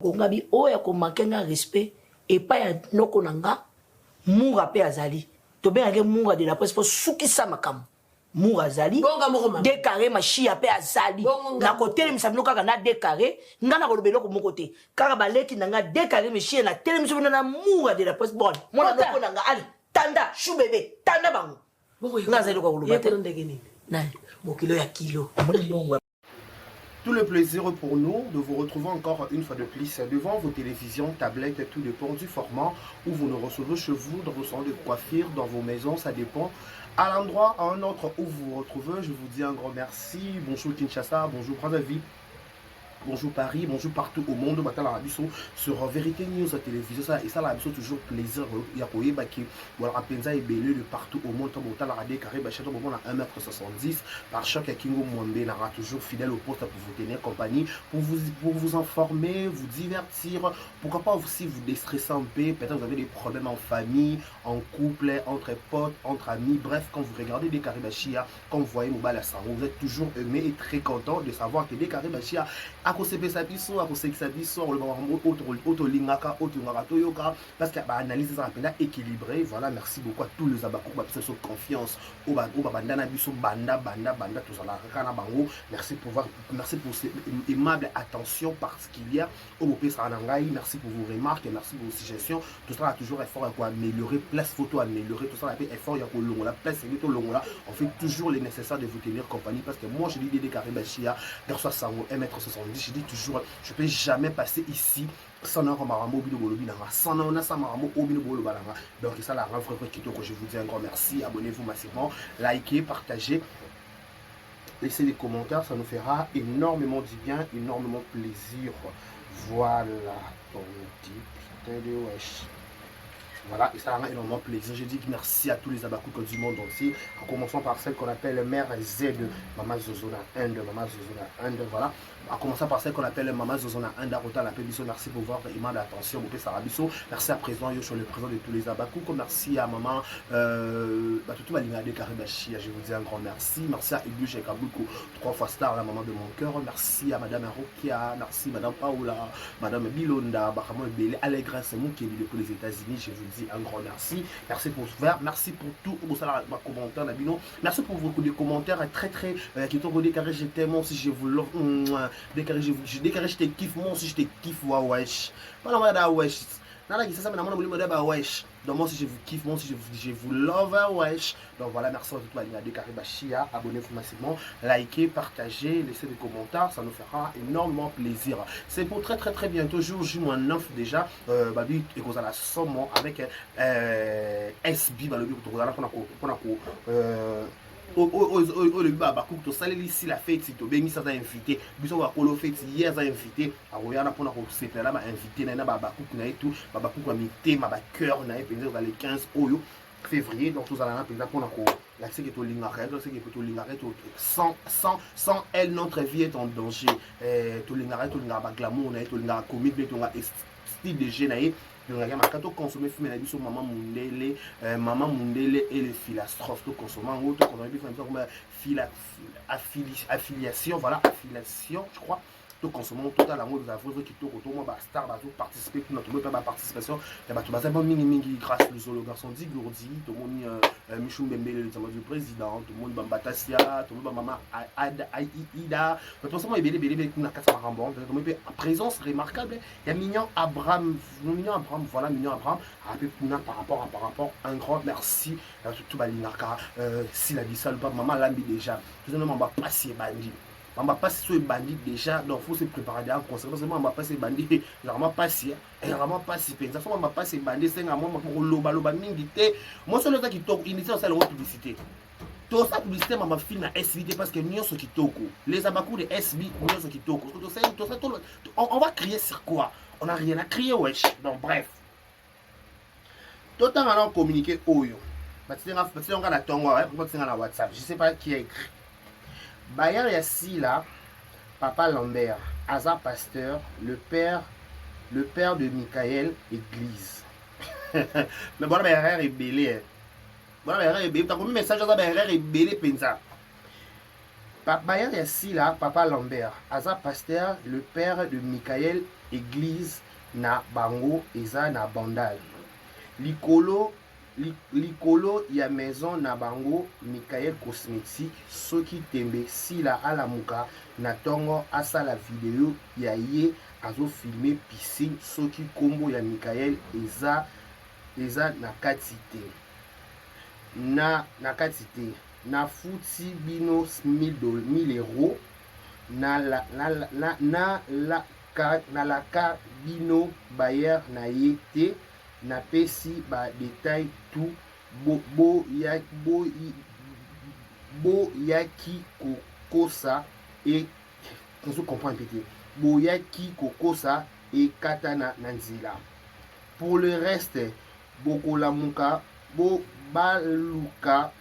Kongabi oya ko mankenga respect et pas ya noko nanga munga pe azali. To be ngé munga de la presse pour soukisa makam. Munga azali. Décaré ma chia pe azali. Na côté mi sabino kaka na décaré, nga na ko lobelo ko mon côté. Kaka baleki nanga décaré mi chia na télé mi sabino na munga de la presse bon. Mona noko nanga ali tanda chou bébé tanda bango. Nga azali ko lobelo. Yeko ndenge nini? Na mokilo ya kilo. Tout le plaisir pour nous de vous retrouver encore une fois de plus devant vos télévisions, tablettes, tout dépend du format où vous nous recevez chez vous, dans vos salons de coiffure, dans vos maisons, ça dépend. À l'endroit, à un autre où vous vous retrouvez, je vous dis un grand merci. Bonjour Kinshasa, bonjour Brazzaville. Bonjour Paris, bonjour partout au monde. Maintenant, la Rabisso sur Vérité News à télévision. Ça, et ça, la Rabisso toujours plaisir. Il y a quoi voilà, Apenza est belé de partout au monde. Tant la radé carré, bachet, au moment à 1m70. Par choc, à Kingo Mwambe, n'aura toujours fidèle au poste pour vous tenir compagnie, pour vous informer, vous divertir. Pourquoi pas aussi vous déstresser un peu. Peut-être vous avez des problèmes en famille, en couple, entre potes, entre amis. Bref, quand vous regardez des Karibachia, quand vous voyez Mobile Assaro, vous êtes toujours aimé et très content de savoir que des Karibachia parce que analyse ça équilibré. Voilà, merci beaucoup à tous les abakou sur confiance au bandana biso banda tout ça là bango. Merci pour cette aimable attention particulière au Sanangai. Merci pour vos remarques, merci pour vos suggestions. Tout ça a toujours effort à améliorer, place photo améliorer, tout ça a effort à la place c'est long là. On fait toujours les nécessaires de vous tenir compagnie parce que moi je dis des Karibachia garçon 1m70. Je dis toujours, je ne peux jamais passer ici sans un marambo sans un marambo donc ça la rend frère Kitoko. Je vous dis un grand merci, abonnez-vous massivement, likez, partagez, laissez des commentaires, ça nous fera énormément du bien, énormément plaisir. Voilà ton type de wesh. Voilà, et ça rend énormément plaisir. Je dis merci à tous les abakouks du monde entier, en commençant par celle qu'on appelle Mère Z, Maman Zozona Inde, Maman Zozona Inde, voilà. En commençant par celle qu'on appelle Maman Zozona Inde, Arota, la Pébisso, merci pour votre aimable attention, Bopé Sarabisso. Merci à présent, yo sur le présent de tous les abakouks. Merci à Maman, tout Malinga de Karibachia, je vous dis un grand merci. Merci à Ibu Chekaboukou, 3 fois star, la maman de mon cœur. Merci à Madame Arokia, merci Madame Paola, Madame Bilonda, Bahamon Bélé, Allegras, Moukébi depuis les États-Unis, je vous dis un grand merci. Merci pour ce verre, merci pour tout vos commentaires, merci pour vos commentaires très qui t'ont décarré, je t'aime, moi aussi je vous love, décarré, je te kiffe, moi aussi je te kiffe, wesh. Voilà, wesh. Donc moi aussi je vous kiffe, moi aussi je vous love, wesh. Donc voilà, merci à toute la ligne de Karibachia, abonnez-vous massivement, likez, partagez, laissez des commentaires, ça nous fera énormément plaisir. C'est pour très bientôt, jour J-9 déjà, babi et qu'on a la somme avec SB, le babakou to salé ici la fête to bengi ça invité biso wa kolo fête hier ça invité a royana pour na ko c'est là ma invité na babakou na et tout babakou ko mité ma ba cœur na et penser dans les 15 oyo février donc tout ça là penser pour na ko la c'est que to lingaré c'est que to lingaré sans elle notre vie est en danger to lingaré to lingara glamour na to lingara comique to nga style de génie. Donc, quand on consomme maman Mundele et les philastrophes, tout consommer en gros, affiliation, voilà, affiliation, je crois. Tout consommer total amour de la vraie qui tout retourne bah star bah tout participer pour notre pas participation et bah tout bah mini grâce le garçon dit Gourdi tout le monde Michou Mbembe le président tout le monde Bambatassia tout le monde maman Aïda tout ça moi belé na kasa marambon tout le monde présence remarquable il y a Mignon Abraham voilà Mignon Abraham par rapport un grand merci à tout balinaka si la dit ça pas maman lambi déjà tout le monde va passer bandit. On va passer sur les bandits déjà, donc il faut se préparer en conséquence. On va passer bandits, vraiment passer, vraiment passer. On va passer bandits, c'est un moment pour loba mingité. Moi, c'est le temps qui toque, initialement, c'est la publicité. Tout ça, publicité, ma fille na SB parce que nous sommes qui toque. Les abacous de SB, nous sommes qui toque. On va crier sur quoi? On n'a rien à crier, wesh. Donc, bref. Tout le temps, on a communiqué au yo. On a la WhatsApp. Je ne sais pas qui a écrit. Bayard Yassi là, Papa Lambert, Hazard Pasteur, le père de Michael Église. Mais bon, Bayard est belé. Bon, Bayard est belé. T'as combien de messages à Bayard est belé, Penza? Bayer Yassila, Papa Lambert, Aza Pasteur, le père de Michael, église na Bango, Eza na Bandal. Likolo ya maison na Bango, Michael Cosmétique, Soki Tembe, Sila Alamuka, na tongo asa la vidéo ya ye, azo filmé piscine, Soki Kombo ya Michael, Eza na katite. Na katite. Na futi bino 1000 euros na la ka bino Bayer na yete na pesi ba détail tout bo yaki kokosa et je comprends pété bo yaki kokosa et katana nanzila. Pour le reste bokola muka bo baluka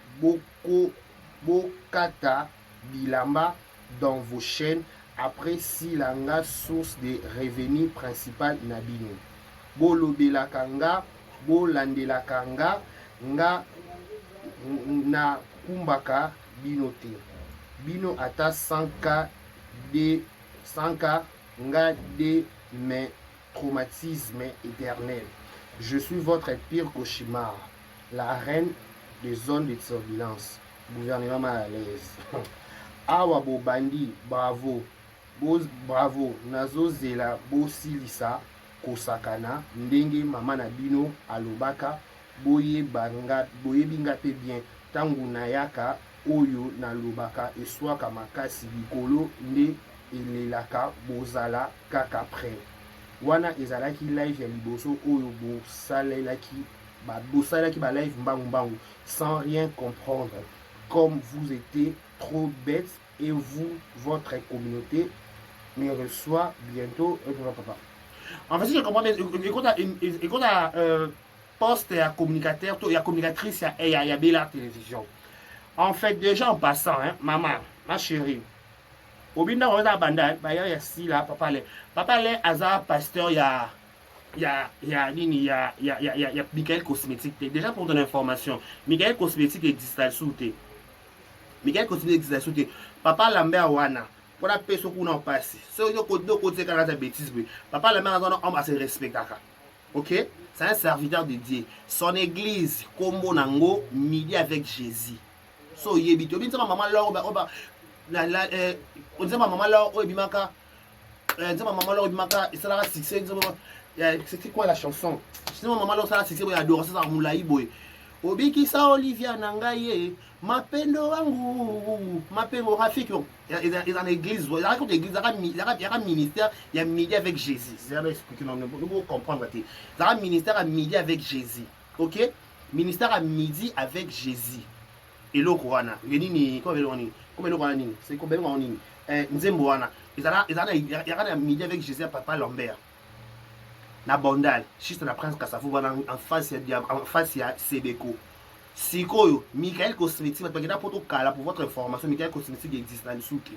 Bokata bilamba dans vos chaînes après si langa source de revenus principal nabino. Bolobela kanga, bolandela kanga, nga na kumbaka binote. Bino ata 100K nga de mes traumatismes éternels. Je suis votre pire cauchemar, la reine des zones de turbulence. Gouvernement mal à l'aise. Awa bo bandi, bravo. Bravo. Nazo zela bo silisa kosakana. Ndenge mama na bino alobaka. Boye binga pe bien. Tangu nayaka oyo na lobaka. Eswaka makasi likolo nde elelaka bozala kaka pre. Wana ezalaki live ya liboso oyo bo salelaki. Bosalaki ba live mbangu sans rien comprendre, comme vous étiez trop bête et vous, votre communauté me reçoit bientôt. En fait, si je comprends bien, écoute à poste et à communicateur, et à communicatrice et à Bella Télévision. En fait, déjà en passant, hein, maman, ma chérie, au binda on a banda, bah il y a si là, papa les Aza Pasteur, il y a Michael Cosmétique. Déjà pour ton information, Michael Cosmétique est digital sauté. Michael Cosmétique est digital sauté. Papa Lambert wana. Pour la personne qu'on a passé. Si on a côté quand on a bêtise, papa Lambert on se respecte. Ok? C'est un serviteur de Dieu. Son église, Kombo Nango, midi avec Jésus. So yebito. Bien sûr, maman là, on dit maman là, oh bimaka. C'était quoi la chanson? Sinon maman là ça c'est adore ça Moulaï boy. Obiki sa Olivia Nangaye, mapendo wangu, mapendo rafiki. Il y a une église, il y a une église, il y a un ministère, il y a midi avec Jésus. C'est ça expliquer non vous comprendre. Il y a un ministère à midi avec Jésus. OK? Ministère à midi avec Jésus. Et le Coran, ni comme le Coran ni, c'est comme le ni. Nzembo wana. Il y a un midi avec Jésus Papa Lambert. Na Bandal, juste na Prince Kassafou en face à Sebeko. Sikoyo, Michael Cosmétique, pour votre information, Michael Cosmétique existe dans le souk.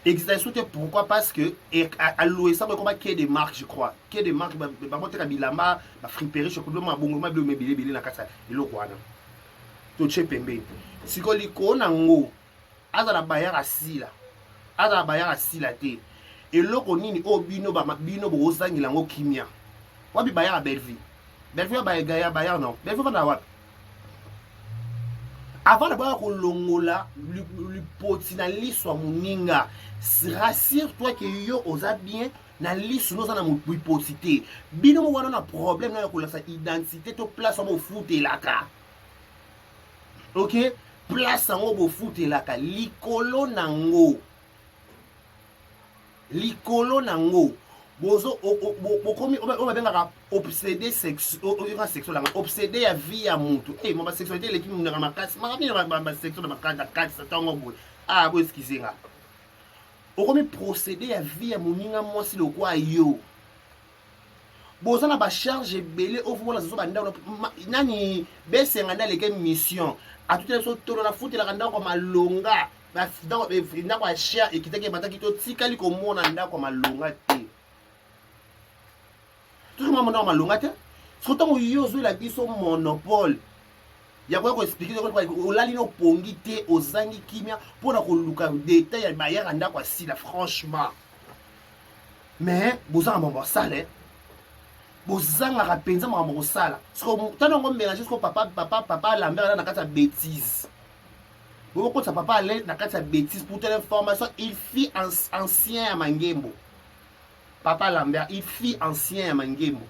Existe dans le souk, pourquoi? Parce que, à l'OSA, il y a des marques, je crois. Il y a des marques, il y a des bilama, il friperie, je crois, il y a des bilama, il y a des bilama, Toche Pembe. Sikoyo, liko nango, azala bayar asila. Azala bayar asila te. Et loko nini o bino bozangi lango kimia. Wabi bayar a Belleville. Belleville bayar non. Belleville va wapi. Avant de voir kolongola le poti na liso muninga. Rassure-toi que yo oza bien na liso no za na potité. Bino mo wana na problème na ko la sa identité to place mo foute laka. OK? Place ngo bo foute laka likolo nango. Likolo nango bozo bokomi obengaka obsédé sexuel obsédé ya vie ya mutu ma sexualité leki munaka makasi makami na sexuel na makasi tango boy bo excuser okomi procédé ya vie ya moninga mwasi lokwa yo boza na ba charge belé ovola zo banda nani besenga ndaleke mission atutela so tolo na futi la kanda ko malonga ndako ya shia ekitaki bataki to tikali komona ndako malonga te toujours mama ndako malonga te sotango yozo la biso monopole ya ko expliquer ko olali no pongi te ozangi kimia pona ko luka détail ya bayaka ndako asila franchement mais bozanga mambo sale bozanga penza mambo sala so tano ngo mélanger ko papa Lambert na kata bêtise bo ko papa aller na kata bêtise pour telle information il fit ancien à Mangembo papa Lambert il fit ancien à Mangembo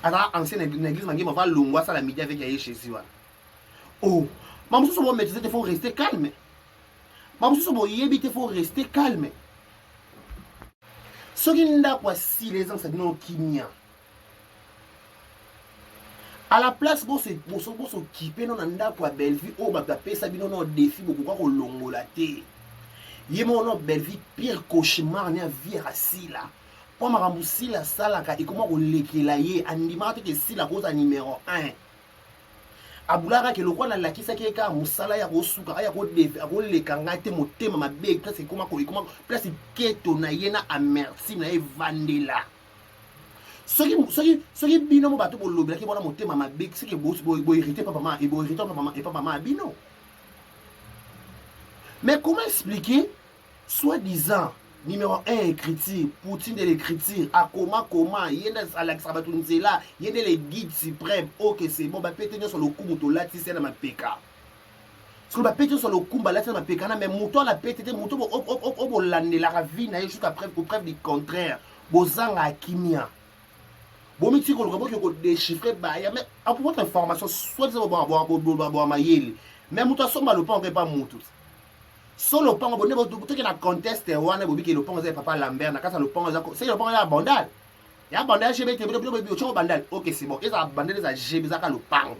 alors ancien l'église Mangembo va longwa ça la midi avec Yaye chez Siwa oh maman so bon maîtriser il faut rester calme maman so bon yebite il faut rester calme soki ndako si les gens ça non kimia à la place bo s'occuper non ndako à Bellevue o ba pesa bino no défi beaucoup ko longola te yemo no Bellevue pire cauchemar na vie rasila po makambu sila sala ka ikoma ko lekela ye andima te ke sila ko za numéro 1 abulaka ke lokwa na lakisa ke ka musala ya ko suka ya ko defi ko lekanga te motema mabe place ikoma place keto na yena a merci na evandela soki bino mo bato bolobela ki bona motema mabe sike bo irriter papa maman et bo irriter papa maman bino mais comment expliquer soi-disant numéro 1 écriture poutine de l'écriture à comment yenda Alex Sabatunzela yenda les guides suprêmes OK c'est bon ba péter sur le coup moto là tissé na mapeka sur ba péter sur le coup ba là na mapeka na mais moto la péter moto o bolande la vie na jusqu'à preuve du contraire bozanga akimia bon miti ko lobo ko déchiffrer ba ya mais pour votre information soit disant bo mayele mais moto somba le pas pas moto solo pango bonne bo toke na contest wana bo biki le pango za papa Lambert na kasa le pango za c'est le pango ya bandal GB te bo cho bandal OK c'est bon eza bandel za GB za ka le pango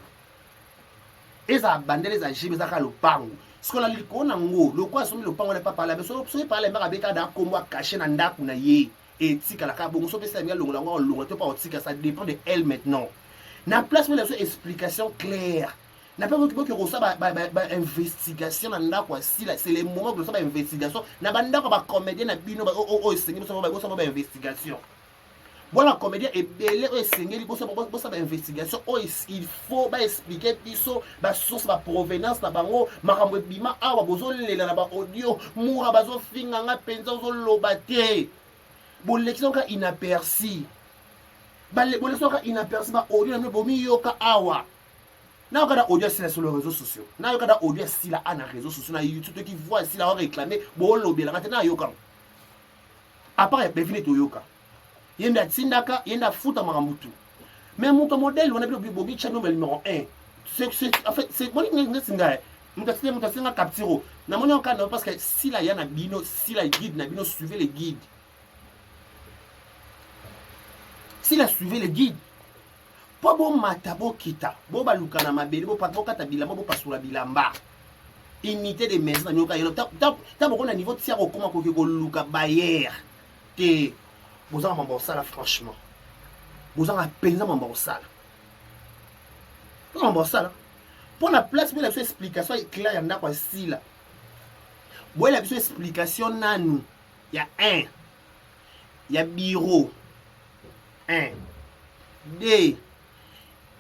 eza bandel za GB za ka le pango ce qu'on a li ko na ngo le quoi somi le pango na papa Lambert so papa Lambert abeka da kombo caché na ndaku na ye et tika la ka bongo so pesa mi longo longo to pas tika ça dépend de elle maintenant na place mais la explication claire n'a pas beaucoup que ça investigation na quoi si là c'est les moments que ça investigation na banda ko ba comédien na bino ba o sengi so ba investigation voilà comédien et belé o sengi ko ça ba investigation o il faut ba expliquer biso ba source ba provenance na bango makambo bima awa bozo lela na ba audio mura bazo finga nga penza zo lobate bon l'exemple ka inaperçu ba l'exemple ka inaperçu ba audio na bomi yoka awa na kada audio sur les réseaux sociaux na kada audio sila ana réseaux sociaux na YouTube qui voit sila va réclamer bo lobela maintenant yoka à part bevine to yoka yenda tindaka yenda futa makambutu mais mon modèle on a bien bobi channel numéro 1 c'est en fait c'est bon ni singa mutasinga captiro na moni on kana parce que sila yana bino sila guide na bino suivez les guides sila suivez les guides po bo mata bo kita bo baluka na mabele bo kata bilamba bo pasula bilamba unité de maison na nyoka yelo ta bo na niveau tia ko koma ko ko luka bayer te bozanga mambo sala franchement bozanga penza mambo sala mambo sala pour la place pour la explication claire ya ndako sila bo la explication nanu ya 1 ya bureau 1 2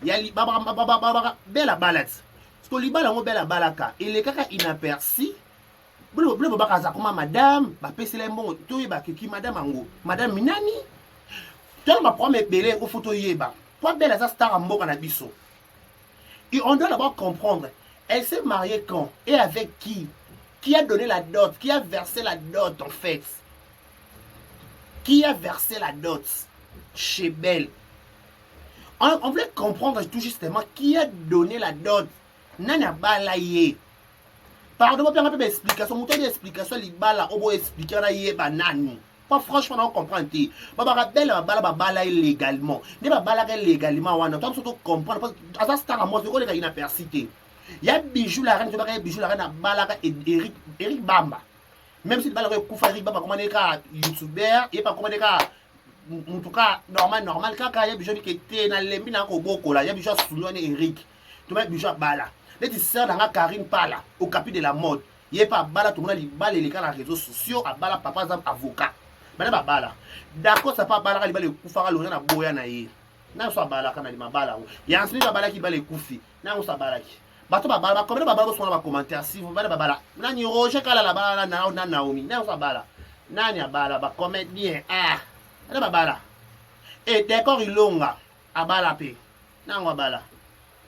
yali baba bela balade parce que libala ngo bela balaka ele kaka inaperçu blo baka za kuma madame ba pesela mbongo to yeba ki madame ango madame minani tellement ba prendre belé au photo yeba pour bela za star mboka na biso et on doit d'abord comprendre elle s'est mariée quand et avec qui a donné la dot qui a versé la dot en fait qui a versé la dot chez Belle. On voulait comprendre tout justement qui a donné la dot. Nana balaye. Pardon, moi, je vais explication. Mon temps d'explication, il bala, on va expliquer na yé banani. Pas franchement, on comprend. Baba belle, bala balaye légalement. Ne ba balaye légalement, on doit surtout comprendre. Parce que ça, moi, c'est quoi les inaperçus. Il y a bijou la reine, il y a bijou la reine, balaga et Eric Bamba. Même si le balaga Koufa Eric Bamba, comment on est youtubeur, et pas comment on est en tout cas normal quand il y a bijou qui était dans les mines au boko là il y a bijou Souliane Eric tu mets bijou bala les sœurs dans Karine Pala au capi de la mode il y a pas bala tout le monde li bala les cas les réseaux sociaux à bala papa zam avocat bala bala d'accord ça pas bala li bala kufara lona na boya na ye Na so bala kana lima bala. Ya nsini bala ki bala ekufi. Na so bala ki. Bato bala comme bala so na ba commentaire si vous bala bala. Nani Roger kala la bala na Naomi. Na so bala. Nani bala ba comédien ah. Na bala. Et décor ilonga abala pe. Na ngwa bala.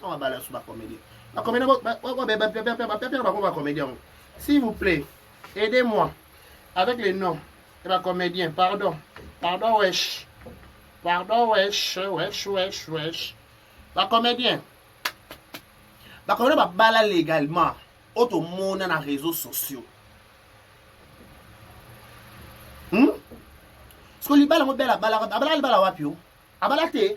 Na bala so ba comédien. Ba comédien ba comédien. S'il vous plaît, aidez-moi avec les noms de la comédien. Pardon. Pardon, wesh. Pardon, wesh. La comédien. La comédien va bala légalement. Auto monde dans les réseaux sociaux. Parce que les balles ont belle bala wapio. Abala te.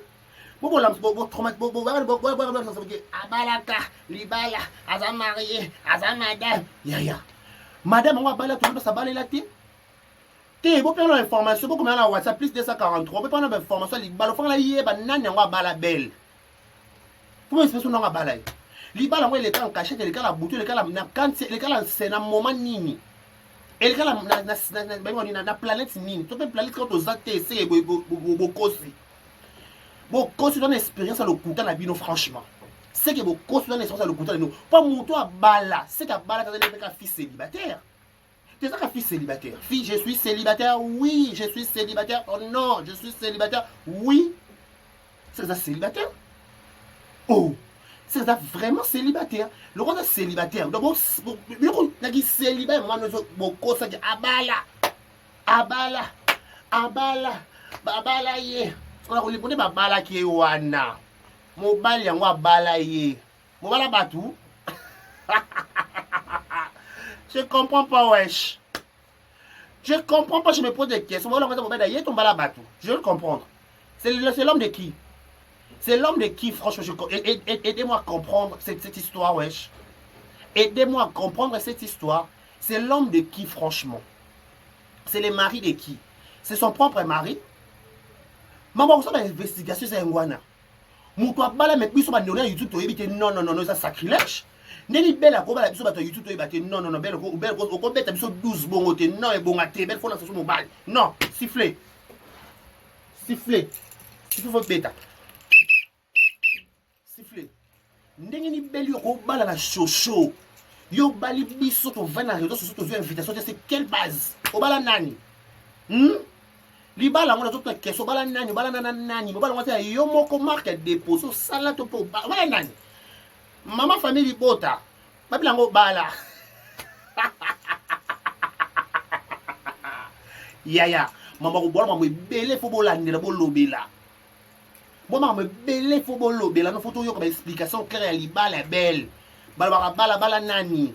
Abalaka, libala, aza marié, aza madame. Ya. Madame, on va balayer tout le monde, ça balaye la tête. T'es, vous prenez l'information, vous combien la WhatsApp, plus 243, vous prenez l'information, les balles, vous faites la banane, on va balayer belle. Vous m'expliquez ce qu'on va balayer. Les balles, on va les cas en cachette, les cas la bouteille, les cas la c'est un moment nini. Et les cas la planète nini. Toute la planète, quand vous êtes, c'est beaucoup. Beaucoup sur une expérience à l'occulta la bino franchement. C'est que beaucoup sur une expérience à l'occulta nous. Pas mon toi bala, c'est qu'à bala t'as des fils célibataires. T'es ça qu'à fils célibataire. Fille, je suis célibataire. Oui, je suis célibataire. Oh non, je suis célibataire. Oui. C'est ça célibataire. Oh, c'est ça vraiment célibataire. Le roi est célibataire. Donc le qui célibataire moi nous beaucoup ça abala ye. On a répondu à bala qui est wana. Mon bal yango balaye. Mon bala batou. Je comprends pas wesh. Je comprends pas, je me pose des questions. Moi on va dire ton bala batou. Je veux le comprendre. C'est l'homme de qui? C'est l'homme de qui franchement aidez-moi à comprendre cette histoire wesh. Aidez-moi à comprendre cette histoire. C'est l'homme de qui franchement? C'est le mari de qui? C'est son propre mari? Maman, vous savez l'investigation, c'est un guana. Moutoua bala met biso ba YouTube to ebite non, ça sacrilège. Neli belle ko bala biso ba to YouTube to ebate non, belle ko beta biso 12 bongo te non e bonga te belle faut lancer sur mobile. Non, siffler. Siffler faut beta. Siffler. Ndenge ni belle yo ko bala na chocho. Yo bali biso to va na réseau sur to invitation, c'est quelle base? O bala nani? Libala ngona zoto keso bala nani bala ngata yo moko marque dépôt so sala to po bala nani mama famille bota babila ngo bala ya mama ko bola mama belé fo bolandela bolobela bo mama belé fo bolobela no photo yo ko ba explication claire libala belle bala nani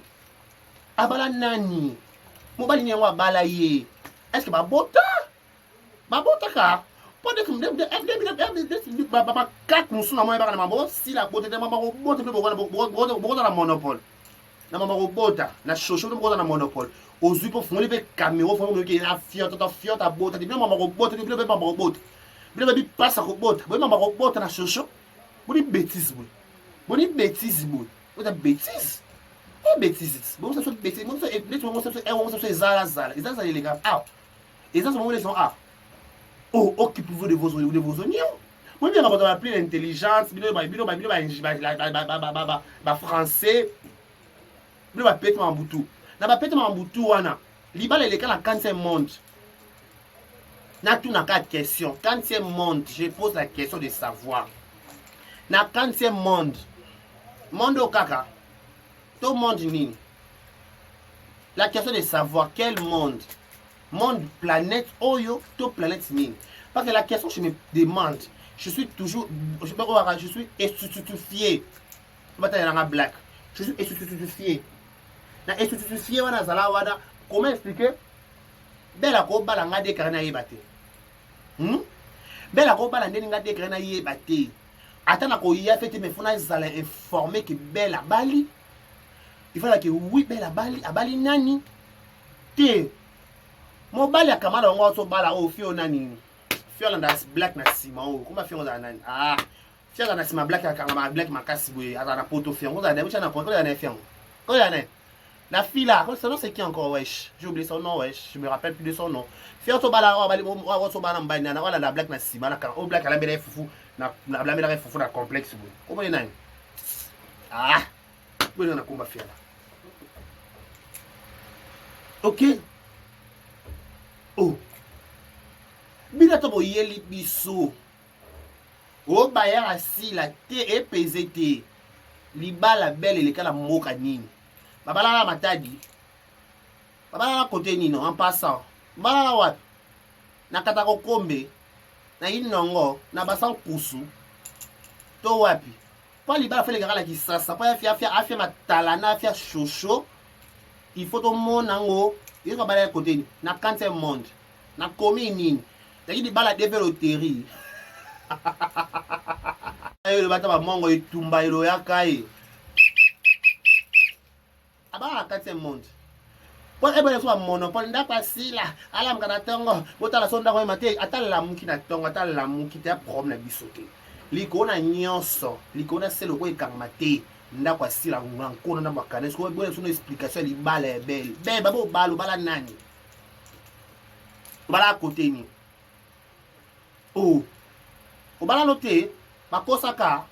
abala nani mo bali nyangwa bala ye est-ce que ba bota Babotaka, pas de 4 nous sommes à moi, si la beauté de ma robote, na monopole. Na ma robota, na chocho de na monopole. Aux yeux pour fonder des caméras, pour que la fiante à botte, de ma robote, de ma robote. Vous avez pas sa robote, vous avez ma robote na chocho. Vous dites bêtise, vous dites bêtise, vous êtes bêtise. Oh bêtise, bon ça soit bêtise, bon ça est zala, et ça les gars, ah. Et ça c'est sont ah. Oh, occupez-vous de vos oignons. Moi, bien, on va appeler l'intelligence, français, on va péter mon boutou. On va péter mon boutou, wana. Libala, les cas, quand c'est monde. Na tout n'a pas de question. Quand c'est monde, je pose la question de savoir. Na quand c'est monde. Monde au caca. Tout monde ni. La question de savoir quel monde. Monde, planète, oyo, toute planète mine. Parce que la question, je me demande, je suis toujours, je suis institutifié. Black. Je suis institutifié. Comment expliquer? Bella ko bala nga déclaré na yebate. Bella ko bala ndeni nga déclaré na yebate. Atana ko ya fait me fona zala informer que Bella bali. Il fallait que oui Bella bali, abali nani? Té. Mo bali akamala ngo so bala o fio nani. Fio na black na sima o. Kuma fio na nani? Ah. Fio na sima black akanga black makasi boye. Azana poto fio. Ngo za debu chana poto ya na fio. Ko ya na. La fille là, son nom c'est qui encore wesh? J'ai oublié son nom wesh, je me rappelle plus de son nom. Fio to bala o bali o so bala mbani na wala la black na sima na kan o black ala bele fufu. na blamela fufu na complexe boy komone nani ah boy na komba fiala ok oh bina to boyeli biso o baya asila te epeze te libala belle lekala moka nini babala matadi babala kote nino en passant babala wapi nakata kokombe na inongo na basan kusu to wapi pa libala fele kala kisasa pa afia matalana afia shosho il faut to monango il ko bala kote ni na kante monde na komi nini taki libala développerie ayo bata ba mongo itumba ilo yakai aba kante monde kwa ebe so monopole ndakwa sila ala mkana tongo botala sonda ko mate atala muki na tongo atala muki te problème na bisote likona nyonso likona selo ko ekanga te ndakwa sila ngakona na bakane so bo so explication libala ebele be babo balo bala nani bala koteni oh obala note bakosaka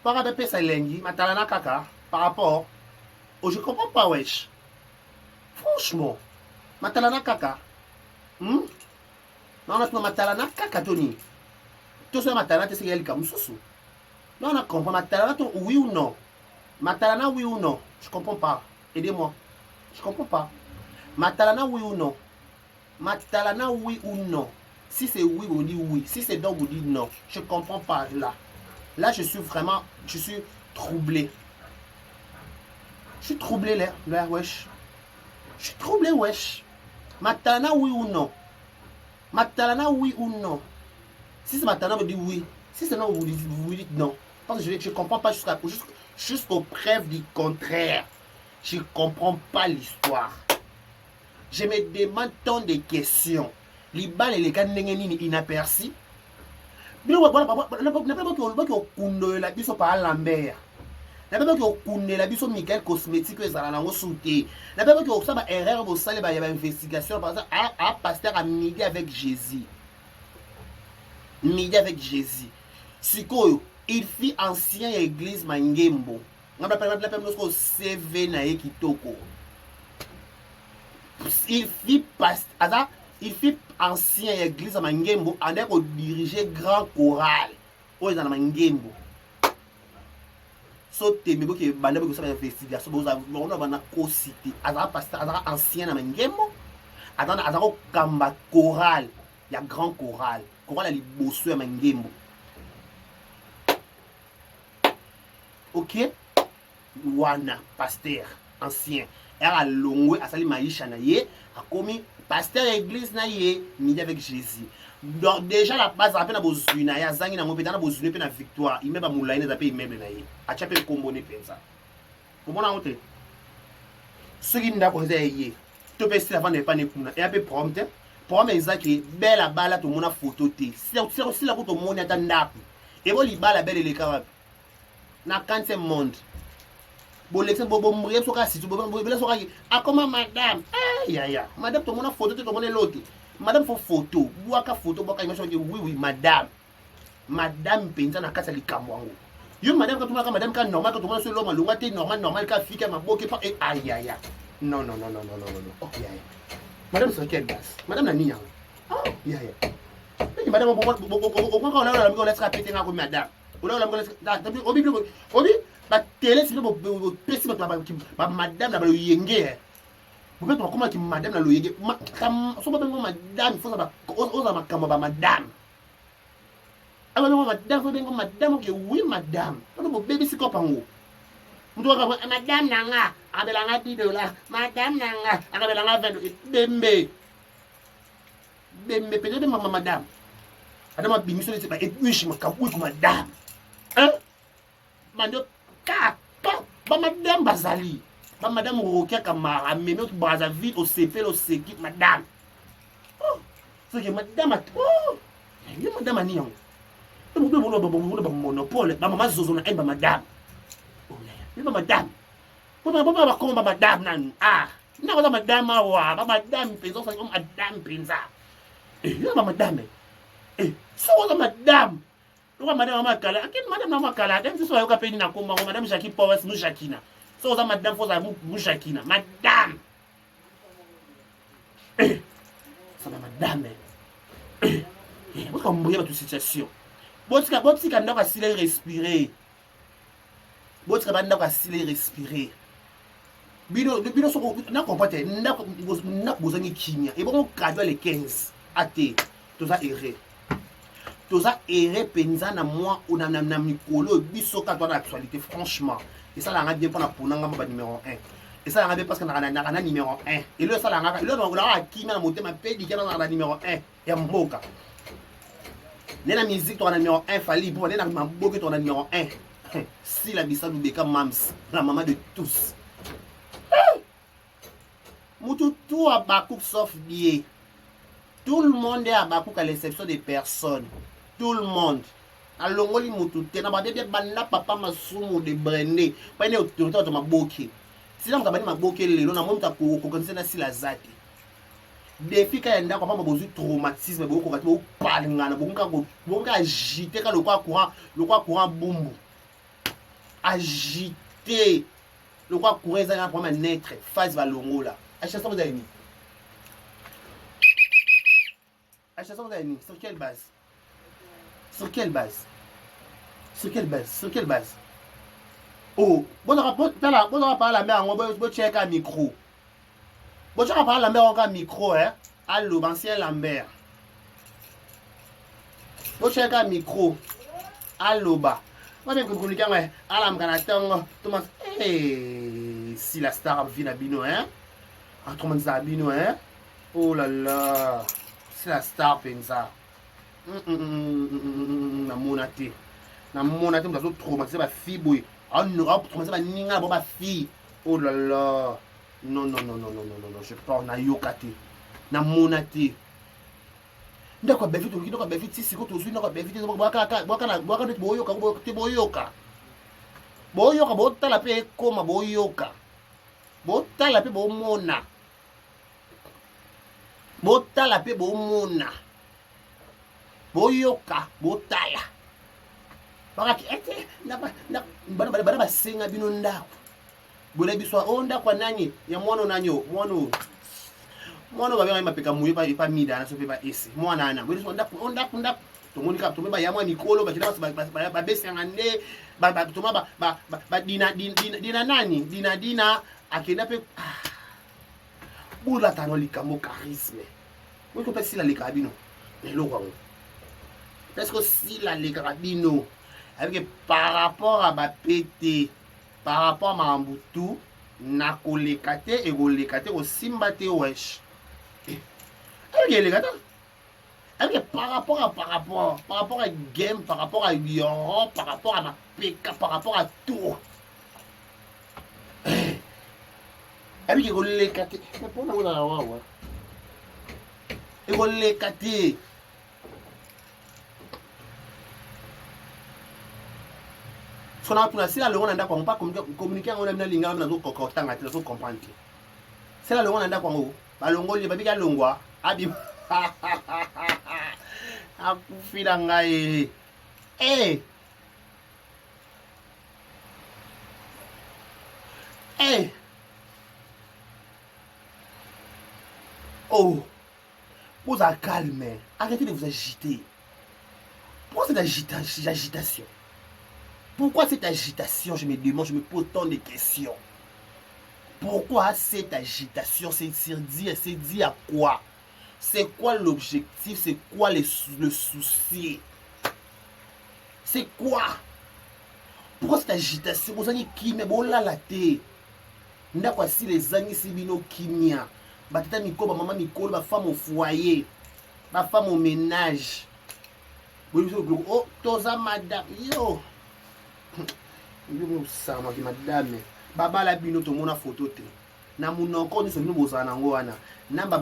para be pesa lengi matala na kaka par rapport oh je comprends pas wesh. Franchement, matalana kaka. Non, non, matalana kaka Tony. Tout ça matalana c'est elle comme sousou. Non, on comprend matalana oui ou non. Matalana oui ou non. Je comprends pas. Aidez-moi. Je comprends pas. Matalana oui ou non. Matalana oui ou non. Si c'est oui, vous dites oui. Si c'est non, vous dites non. Je comprends pas là. Là, je suis troublé. Je suis troublé là, wesh. Je suis troublé, wesh. Matana, oui ou non? Matana, oui ou non? Si c'est Matana, vous dites oui. Si c'est non, vous dites non. Parce que je ne comprends pas jusqu'aux preuves du contraire. Je ne comprends pas l'histoire. Je me demande tant de questions. Les balles et les cannes inaperçus. Mais voilà, na beba ko kunela biso Michael cosmétique ezala nango souté na beba ko ça ba erreur bo sale ba investigation par exemple à pasteur à midi avec Jésus sikoyo il fit ancien église Mangembo ngaba pa la pembe ko CV na ye kitoko il fit ancien église Mangembo ande ko diriger grand choral o ezala Mangembo sauté mais que bande que ça investigation vous on va na ko cité azara pasteur azara ancien na Mangembo azara kamba choral ya grand choral ya liboso ya Mangembo ok wana pasteur ancien era longwe asali maisha na ye akomi pasteur église na ye midi avec Jésus. Donc déjà la base rappelle na bozuna ya zangi na ngopeta na bozuna pe na victoire imeba mulaine za pe immeuble na ye acha pe kombone penza komona ote soki ndako za ye to pe sila vande pa ne kuna e ape prompte ezaki bela bala to mona photo te si la ko to mona ta ndako e bo libala bele le kawa na kanse monde bo lexe bo mourir so ka si bo bela so ka akoma madame ya madame to mona photo te to mona lote madame faut photo boaka photo boaka image oui madame penza na kasa likambo wango yo madame ka tumaka madame ka normal ka tumana so lo malunga te normal ka fika maboke pa ya non oh ya madame c'est quelle base madame na niya ya madame on quand on a la laisse répéter ngako madame on a la laisse obi ba télé c'est bo pesi ba madame na ba yenge vous pouvez comment qui madame la loyer so ba bengo madame faut ça oza makamba ba madame aba bengo madame faut bengo madame que oui madame on bo bébé siko pango mtu ka madame nanga abela nga $10 madame nanga akabela nga 20 bembe peut-être maman madame adama bimiso le ba epuishi makabu ku madame hein mando ka ba madame bazali ba madame Rokia Kamara même autre Brazzaville au CP au Seki madame oh c'est que madame oh il madame ani yango to mo bo monopole ba mama zozo na ba madame oh ya ba madame ba ko ba madame nan na ko madame wa ba madame penza so madame penza ba madame so ko madame Pourquoi madame Makala? Madame Makala, même si vous avez payé na komba, madame Jackie Powers, nous Jacquina. So ça madame faut ça vous Jacquina. Madame. Ça madame. Vous comprenez votre situation. Botika kanda ka sile respirer. Botika banda ka sile respirer. Bino so na comporter na bozangi kimia. Et bon cadeau les 15 até. Toza erré. Toza erré penza na moi ou na mikolo biso ka dans l'actualité franchement. Et ça la bien pour na ponanga ba numéro 1. Et ça la bien parce que na numéro 1. Et le ça la le on a kimia na monter ma pedi na numéro 1 ya mboka. Nena musique ton numéro 1 fali pour nena maboke ton numéro 1. Si la bisa Lubeka Mams, la maman de tous. Moutou tout à Bakouk sauf bien. Tout le monde est à Bakouk à l'exception des personnes. Tout le monde. Alors on moutou tena ba bébé banda papa masumu de brandé. Pas né autorité de maboke. Si là on t'a maboke lelo na monta ko connaître na si la zati. Défi ka yenda ko pa mabozu traumatisme bo ko kati bo palingana bo ka agiter ka le quoi courant bumbu. Agiter le quoi courant ça pour naître phase valongo là. Achète ça vous avez mis. Achète ça vous avez mis sur quelle base? Sur quelle base? Sur quelle base? Sur quelle base? Oh, bon on parler la mère on va checker un micro. Bon, tu vas parler la mère encore micro, hein? Allô, ancien Lambert. Bon, tu as un micro. Allô, bah. Moi, je vais communiquer avec Alam Kanatang. Thomas, si la star vient à Bino, hein? Ah, tout le monde à Bino, hein? Oh là là. C'est la star, pensa. Na monaté. Na monaté, on a traumatisé ma fille, boy. Ah, non, traumatisé ma ninga, ma fille. Oh là là. Non, je parle na yokate, na monate. Ndako bevite to ndako bevite si ko to zui ndako bevite boaka net boyoka te boyoka. Boyoka botala pe koma boyoka. Botala pe bomona. Botala pe bomona. Boyoka botala. Baka ete na bana basenga bino ndako. Bole biswa onda kwa nani ya mwana nanyo mwana ba bema mapeka muye pa mida na so pe ba ese mwana ana bole onda to monika to ba ya mwana mikolo ba kila ba besi ngande ba to ba dina nani dina akenda pe bula tano likambo charisme moi ko pesi la likabino elo kwa parce que si la likabino avec par rapport à ba pété par rapport à Mambutu, na kolekate et kolekate au simbate wesh. Avec par rapport à game, par rapport à Europe, par rapport à ma PK, par rapport à tout. Avec kolekate, mais pour nous là ouais. Et kolekate. Si la longue n'a pas communiquer on aime linga na zo kokotanga te zo comprendre. C'est la longue n'a pas ngo. Ba longo li babika longwa abi. Akufira ngai. Oh. Vous à calmer. Arrêtez de vous agiter. Pourquoi cette agitation? Pourquoi cette agitation? Je me demande, je me pose tant de questions. Pourquoi cette agitation? C'est dit à quoi? C'est quoi l'objectif? C'est quoi le souci? C'est quoi? Pourquoi cette agitation? Vous avez qui me bola la tête? N'a pas si les amis si bino kimia. Ba tata mikolo, ba maman mikolo, ba femme au foyer, ba femme au ménage. Oh, toza madame, yo. Sama ki madame baba la bino to mona photo te na munoko ni so bino bozana ngo wana namba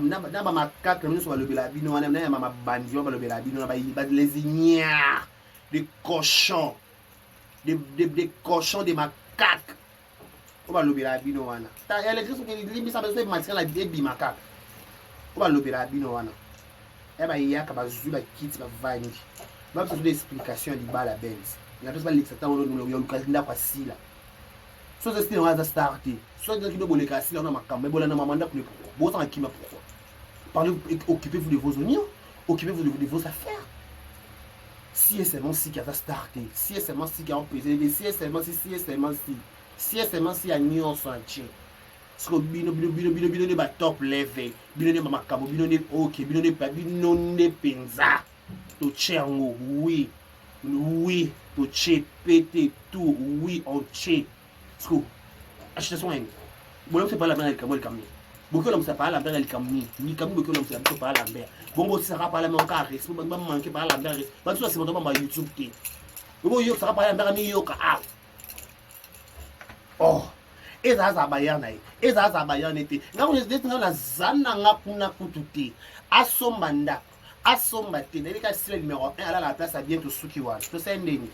makaka ni so balobela bino wana na mama bandi balobela bino na ba les ignares des cochons des cochons des macaques o balobela bino wana ta électrice qui limisa ba so matika la baby macaque o balobela bino wana e ba yaka ba zula kiti ba vandi Même si des explications du bas la Benz. Il y a pas l'exactant on le casino pas si là. So c'est style on va starter. Soit dans qui doit les casser là on a ma caméra, mais bon là on m'a pour pourquoi. Bon ça qui m'a pourquoi. Parlez occupez-vous de vos oignons, occupez-vous de vos affaires. Si et seulement si qui a starté, si et seulement si qui a pesé, si et seulement si et seulement si a nion santé. Parce que bino ba top level, bino ba makabo, bino ok, bino penza. To chengo, oui, to che pété tout, oui, on che. Parce que achetez soin. Bon, c'est pas la mer le camion. Beaucoup l'homme ça parle la mer le camion. Ni camion beaucoup l'homme ça parle la mer. Bon, ça va parler mon carré, c'est pas manquer par la mer. Parce que c'est mon YouTube qui. Bon, yo ça va parler la mer ni yo ka. Oh. Ezaza bayana ezaza bayana ete ngako ndetinga na zana ngakuna kututi asomba te nelika sile numéro 1 ala la place à bien to suki wana to sendeni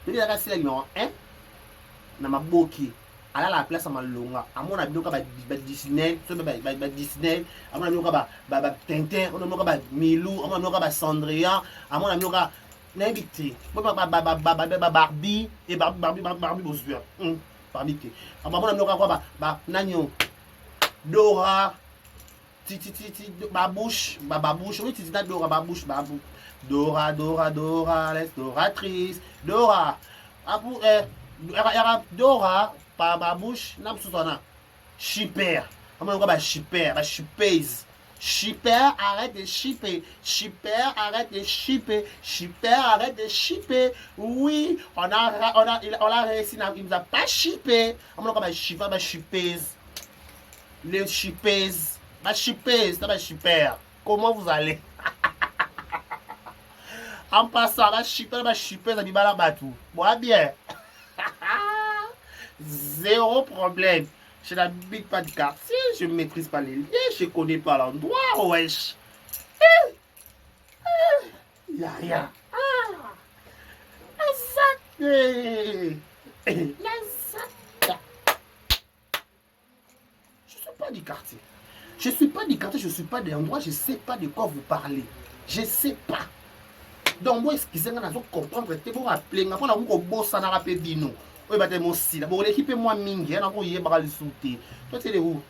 nelika sile numéro 1 na maboki ala la place à malonga amona binoka ba Disney so ba Disney amona binoka ba Tintin amona binoka ba Milou amona binoka ba Cendrillon amona binoka n'invité Barbie et Barbie Bossuet Barbie te amona binoka kwa ba nanyo Dora titi babouche oui titi Dora babouche babou Dora l'exploratrice Dora abu era Dora pa babouche na msusana shipper amona kwa ba shippers Shipper, arrête de shipper. Shipper, arrête de shipper. Shipper, arrête de shipper. Oui, on a réussi, il nous a pas shippé. On a comme shipper, bah shippers. Les shippers, bah shippers, ça va shipper. Comment vous allez? En passant, bah shippers, ça dit bah là tout. Moi bien. Zéro problème. Je n'habite pas de quartier, je ne maîtrise pas les lieux, je ne connais pas l'endroit, wesh. Il n'y a rien. Je ne suis pas du quartier. Je ne suis pas du quartier, je ne suis pas de l'endroit, je ne sais pas de quoi vous parlez. Je ne sais pas. Donc, moi, excusez-moi, je comprendre, je vous rappeler, je vous bosse, je rappelle Dino. Oui, bah, t'es mon style. Bon, l'équipe est moins mingue. Hein, on y est, le sauter. Toi, t'es où?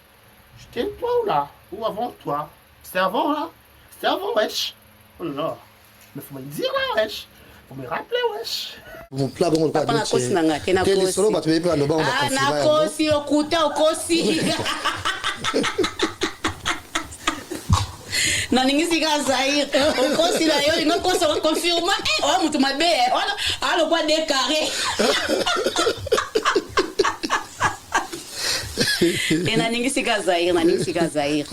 J'étais toi ou là? Ou avant toi? C'était avant, là? C'était avant, wesh. Oh là. Mais faut me dire, là, wesh. Faut me rappeler, wesh. Mon plat, bon, pas de nakosi nanga te nakosi. Quel solo, bah, tu veux pas le bon, ah, nakosi, okuta, okosi. naningisi ka Zaire okosi la yo ingo koso confirma oh mutu mabe alo kwa de carré naningisi ka Zaire